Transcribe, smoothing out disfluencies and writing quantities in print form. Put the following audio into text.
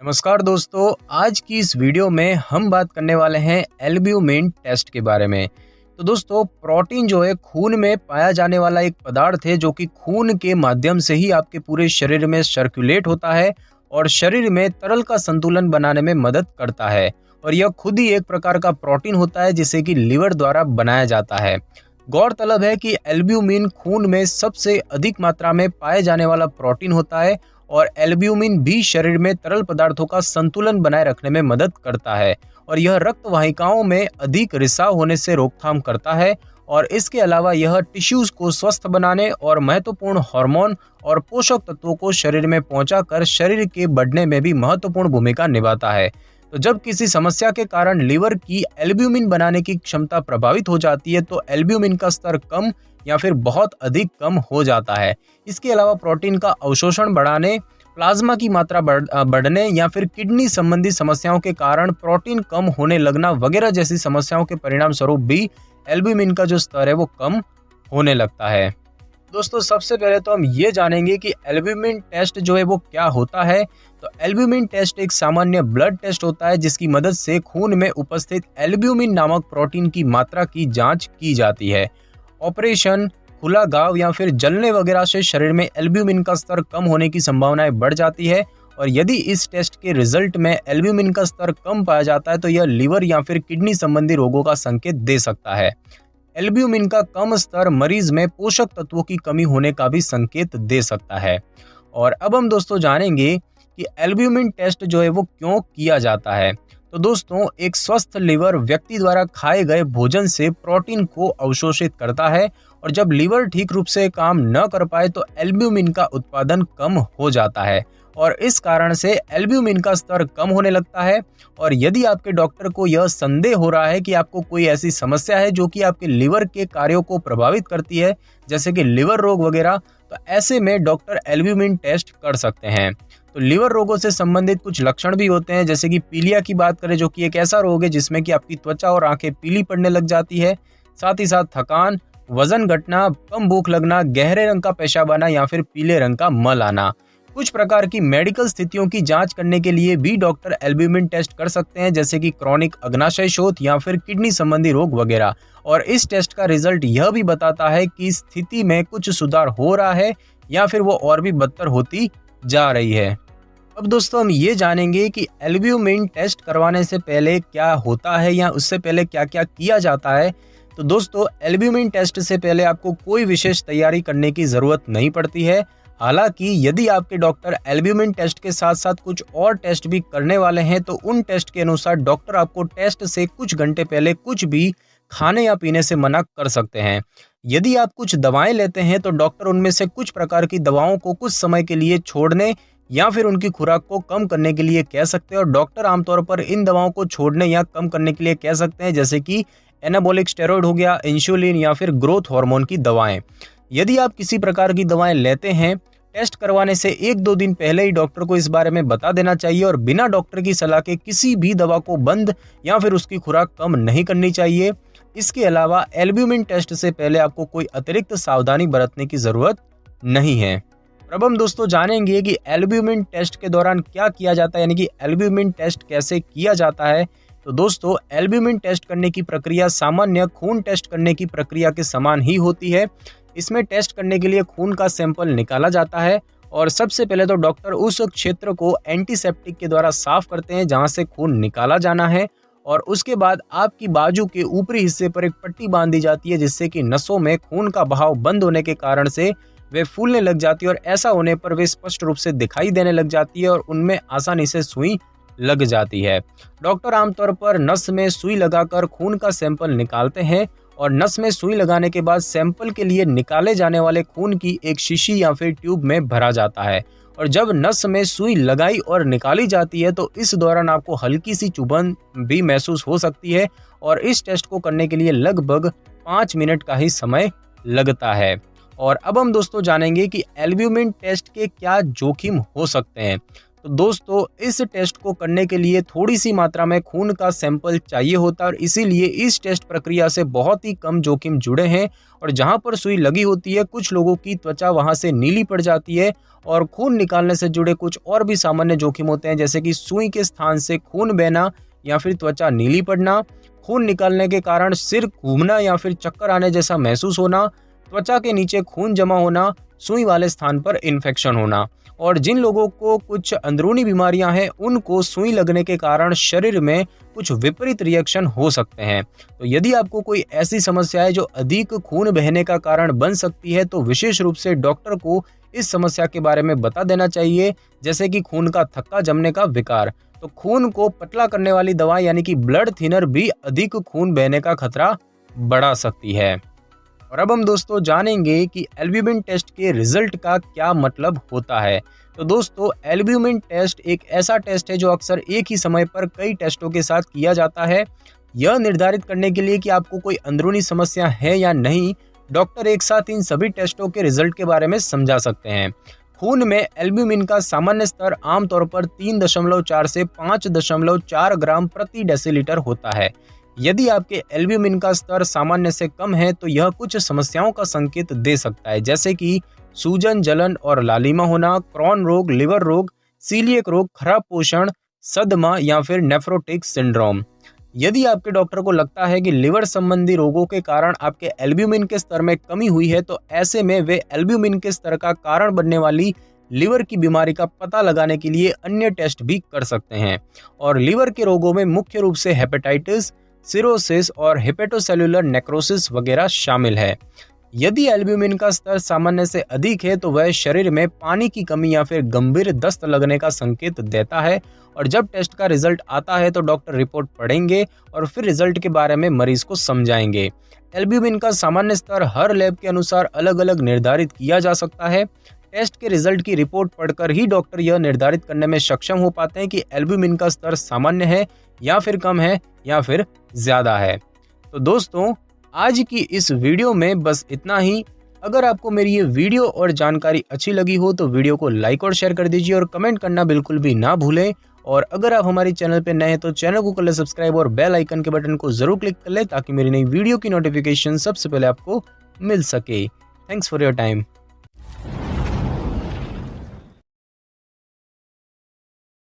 नमस्कार दोस्तों, आज की इस वीडियो में हम बात करने वाले हैं एल्ब्यूमिन टेस्ट के बारे में। तो दोस्तों, प्रोटीन जो है खून में पाया जाने वाला एक पदार्थ है जो कि खून के माध्यम से ही आपके पूरे शरीर में सर्कुलेट होता है और शरीर में तरल का संतुलन बनाने में मदद करता है। और यह खुद ही एक प्रकार का प्रोटीन होता है जिसे कि लीवर द्वारा बनाया जाता है। गौरतलब है कि एल्ब्यूमिन खून में सबसे अधिक मात्रा में पाए जाने वाला प्रोटीन होता है और एल्ब्यूमिन भी शरीर में तरल पदार्थों का संतुलन बनाए रखने में मदद करता है और यह रक्त वाहिकाओं में अधिक रिसाव होने से रोकथाम करता है। और इसके अलावा यह टिश्यूज को स्वस्थ बनाने और महत्वपूर्ण हार्मोन और पोषक तत्वों को शरीर में पहुंचाकर शरीर के बढ़ने में भी महत्वपूर्ण भूमिका निभाता है। तो जब किसी समस्या के कारण लीवर की एल्ब्यूमिन बनाने की क्षमता प्रभावित हो जाती है तो एल्ब्यूमिन का स्तर कम या फिर बहुत अधिक कम हो जाता है। इसके अलावा प्रोटीन का अवशोषण बढ़ाने, प्लाज्मा की मात्रा बढ़ने या फिर किडनी संबंधी समस्याओं के कारण प्रोटीन कम होने लगना वगैरह जैसी समस्याओं के परिणाम स्वरूप भी एल्ब्यूमिन का जो स्तर है वो कम होने लगता है। दोस्तों, सबसे पहले तो हम ये जानेंगे कि एल्ब्यूमिन टेस्ट जो है वो क्या होता है। तो एल्ब्यूमिन टेस्ट एक सामान्य ब्लड टेस्ट होता है जिसकी मदद से खून में उपस्थित एल्ब्यूमिन नामक प्रोटीन की मात्रा की जांच की जाती है। ऑपरेशन, खुला घाव या फिर जलने वगैरह से शरीर में एल्ब्यूमिन का स्तर कम होने की संभावनाएं बढ़ जाती है और यदि इस टेस्ट के रिजल्ट में एल्ब्यूमिन का स्तर कम पाया जाता है तो यह लीवर या फिर किडनी संबंधी रोगों का संकेत दे सकता है। एल्ब्यूमिन का कम स्तर मरीज में पोषक तत्वों की कमी होने का भी संकेत दे सकता है। और अब हम दोस्तों जानेंगे कि एल्ब्यूमिन टेस्ट जो है वो क्यों किया जाता है। तो दोस्तों, एक स्वस्थ लीवर व्यक्ति द्वारा खाए गए भोजन से प्रोटीन को अवशोषित करता है और जब लीवर ठीक रूप से काम न कर पाए तो एल्ब्यूमिन का उत्पादन कम हो जाता है और इस कारण से एल्ब्यूमिन का स्तर कम होने लगता है। और यदि आपके डॉक्टर को यह संदेह हो रहा है कि आपको कोई ऐसी समस्या है जो कि आपके लीवर के कार्यों को प्रभावित करती है, जैसे कि लीवर रोग वगैरह, तो ऐसे में डॉक्टर एल्ब्यूमिन टेस्ट कर सकते हैं। तो लीवर रोगों से संबंधित कुछ लक्षण भी होते हैं, जैसे कि पीलिया की बात करें जो कि एक ऐसा रोग है जिसमें कि आपकी त्वचा और आंखें पीली पड़ने लग जाती है। साथ ही साथ थकान, वजन घटना, कम भूख लगना, गहरे रंग का पेशाब आना या फिर पीले रंग का मल आना। कुछ प्रकार की मेडिकल स्थितियों की जांच करने के लिए भी डॉक्टर एल्ब्यूमिन टेस्ट कर सकते हैं, जैसे कि क्रॉनिक अग्नाशय शोथ या फिर किडनी संबंधी रोग वगैरह। और इस टेस्ट का रिजल्ट यह भी बताता है कि स्थिति में कुछ सुधार हो रहा है या फिर वो और भी बदतर होती जा रही है। अब दोस्तों, हम ये जानेंगे कि एल्ब्यूमिन टेस्ट करवाने से पहले क्या होता है या उससे पहले क्या क्या किया जाता है। तो दोस्तों, एल्ब्यूमिन टेस्ट से पहले आपको कोई विशेष तैयारी करने की ज़रूरत नहीं पड़ती है। हालांकि यदि आपके डॉक्टर एल्ब्यूमिन टेस्ट के साथ साथ कुछ और टेस्ट भी करने वाले हैं तो उन टेस्ट के अनुसार डॉक्टर आपको टेस्ट से कुछ घंटे पहले कुछ भी खाने या पीने से मना कर सकते हैं। यदि आप कुछ दवाएं लेते हैं तो डॉक्टर उनमें से कुछ प्रकार की दवाओं को कुछ समय के लिए छोड़ने या फिर उनकी खुराक को कम करने के लिए कह सकते हैं और डॉक्टर आमतौर पर इन दवाओं को छोड़ने या कम करने के लिए कह सकते हैं, जैसे कि एनाबॉलिक स्टेरॉइड हो गया, इंसुलिन या फिर ग्रोथ हार्मोन की दवाएं। यदि आप किसी प्रकार की दवाएं लेते हैं, टेस्ट करवाने से 1-2 दिन पहले ही डॉक्टर को इस बारे में बता देना चाहिए और बिना डॉक्टर की सलाह के किसी भी दवा को बंद या फिर उसकी खुराक कम नहीं करनी चाहिए। इसके अलावा एल्ब्यूमिन टेस्ट से पहले आपको कोई अतिरिक्त सावधानी बरतने की जरूरत नहीं है। अब हम दोस्तों जानेंगे कि एल्ब्यूमिन टेस्ट के दौरान क्या किया जाता है, यानी कि एल्ब्यूमिन टेस्ट कैसे किया जाता है। तो दोस्तों, एल्ब्यूमिन टेस्ट करने की प्रक्रिया सामान्य खून टेस्ट करने की प्रक्रिया के समान ही होती है। इसमें टेस्ट करने के लिए खून का सैंपल निकाला जाता है और सबसे पहले तो डॉक्टर उस क्षेत्र को एंटीसेप्टिक के द्वारा साफ करते हैं जहां से खून निकाला जाना है और उसके बाद आपकी बाजू के ऊपरी हिस्से पर एक पट्टी बांध दी जाती है जिससे कि नसों में खून का बहाव बंद होने के कारण से वे फूलने लग जाती है और ऐसा होने पर वे स्पष्ट रूप से दिखाई देने लग जाती है और उनमें आसानी से सुई लग जाती है। डॉक्टर आमतौर पर नस में सुई लगाकर खून का सैंपल निकालते हैं और नस में सुई लगाने के बाद सैंपल के लिए निकाले जाने वाले खून की एक शीशी या फिर ट्यूब में भरा जाता है और जब नस में सुई लगाई और निकाली जाती है तो इस दौरान आपको हल्की सी चुभन भी महसूस हो सकती है और इस टेस्ट को करने के लिए लगभग 5 मिनट का ही समय लगता है। और अब हम दोस्तों जानेंगे कि एल्ब्यूमिन टेस्ट के क्या जोखिम हो सकते हैं। तो दोस्तों इस टेस्ट को करने के लिए थोड़ी सी मात्रा में खून का सैंपल चाहिए होता है और इसीलिए इस टेस्ट प्रक्रिया से बहुत ही कम जोखिम जुड़े हैं। और जहां पर सुई लगी होती है कुछ लोगों की त्वचा वहां से नीली पड़ जाती है और खून निकालने से जुड़े कुछ और भी सामान्य जोखिम होते हैं, जैसे कि सुई के स्थान से खून बहना या फिर त्वचा नीली पड़ना, खून निकालने के कारण सिर घूमना या फिर चक्कर आने जैसा महसूस होना, त्वचा के नीचे खून जमा होना, सुई वाले स्थान पर इन्फेक्शन होना। और जिन लोगों को कुछ अंदरूनी बीमारियां हैं उनको सुई लगने के कारण शरीर में कुछ विपरीत रिएक्शन हो सकते हैं। तो यदि आपको कोई ऐसी समस्या है जो अधिक खून बहने का कारण बन सकती है तो विशेष रूप से डॉक्टर को इस समस्या के बारे में बता देना चाहिए, जैसे कि खून का थक्का जमने का विकार। तो खून को पतला करने वाली दवा यानी कि ब्लड थिनर भी अधिक खून बहने का खतरा बढ़ा सकती है। और अब हम दोस्तों जानेंगे कि एल्ब्यूमिन टेस्ट के रिजल्ट का क्या मतलब होता है। तो दोस्तों एल्ब्यूमिन टेस्ट एक ऐसा टेस्ट है जो अक्सर एक ही समय पर कई टेस्टों के साथ किया जाता है। यह निर्धारित करने के लिए कि आपको कोई अंदरूनी समस्या है या नहीं, डॉक्टर एक साथ इन सभी टेस्टों के रिजल्ट के बारे में समझा सकते हैं। खून में एल्ब्यूमिन का सामान्य स्तर आमतौर पर 3.4 से 5.4 ग्राम प्रति डेसीलीटर होता है। यदि आपके एल्ब्यूमिन का स्तर सामान्य से कम है तो यह कुछ समस्याओं का संकेत दे सकता है, जैसे कि सूजन, जलन और लालिमा होना, क्रॉन रोग, लिवर रोग, सीलिएक रोग, खराब पोषण, सदमा या फिर नेफ्रोटिक सिंड्रोम। यदि आपके डॉक्टर को लगता है कि लिवर संबंधी रोगों के कारण आपके एल्ब्यूमिन के स्तर में कमी हुई है तो ऐसे में वे एल्ब्यूमिन के स्तर का कारण बनने वाली लिवर की बीमारी का पता लगाने के लिए अन्य टेस्ट भी कर सकते हैं। और लिवर के रोगों में मुख्य रूप से हेपेटाइटिस, सिरोसिस और हेपेटोसेलुलर नेक्रोसिस वगैरह शामिल है। यदि एल्ब्यूमिन का स्तर सामान्य से अधिक है तो वह शरीर में पानी की कमी या फिर गंभीर दस्त लगने का संकेत देता है। और जब टेस्ट का रिजल्ट आता है तो डॉक्टर रिपोर्ट पढ़ेंगे और फिर रिजल्ट के बारे में मरीज को समझाएंगे। एल्ब्यूमिन का सामान्य स्तर हर लैब के अनुसार अलग अलग निर्धारित किया जा सकता है। टेस्ट के रिजल्ट की रिपोर्ट पढ़कर ही डॉक्टर यह निर्धारित करने में सक्षम हो पाते हैं कि एल्ब्यूमिन का स्तर सामान्य है या फिर कम है या फिर ज्यादा है। तो दोस्तों आज की इस वीडियो में बस इतना ही। अगर आपको मेरी ये वीडियो और जानकारी अच्छी लगी हो तो वीडियो को लाइक और शेयर कर दीजिए और कमेंट करना बिल्कुल भी ना भूलें। और अगर आप हमारे चैनल पे नए हैं तो चैनल को कर ले सब्सक्राइब और बेल आइकन के बटन को जरूर क्लिक कर ले ताकि मेरी नई वीडियो की नोटिफिकेशन सबसे पहले आपको मिल सके। Thanks for your time.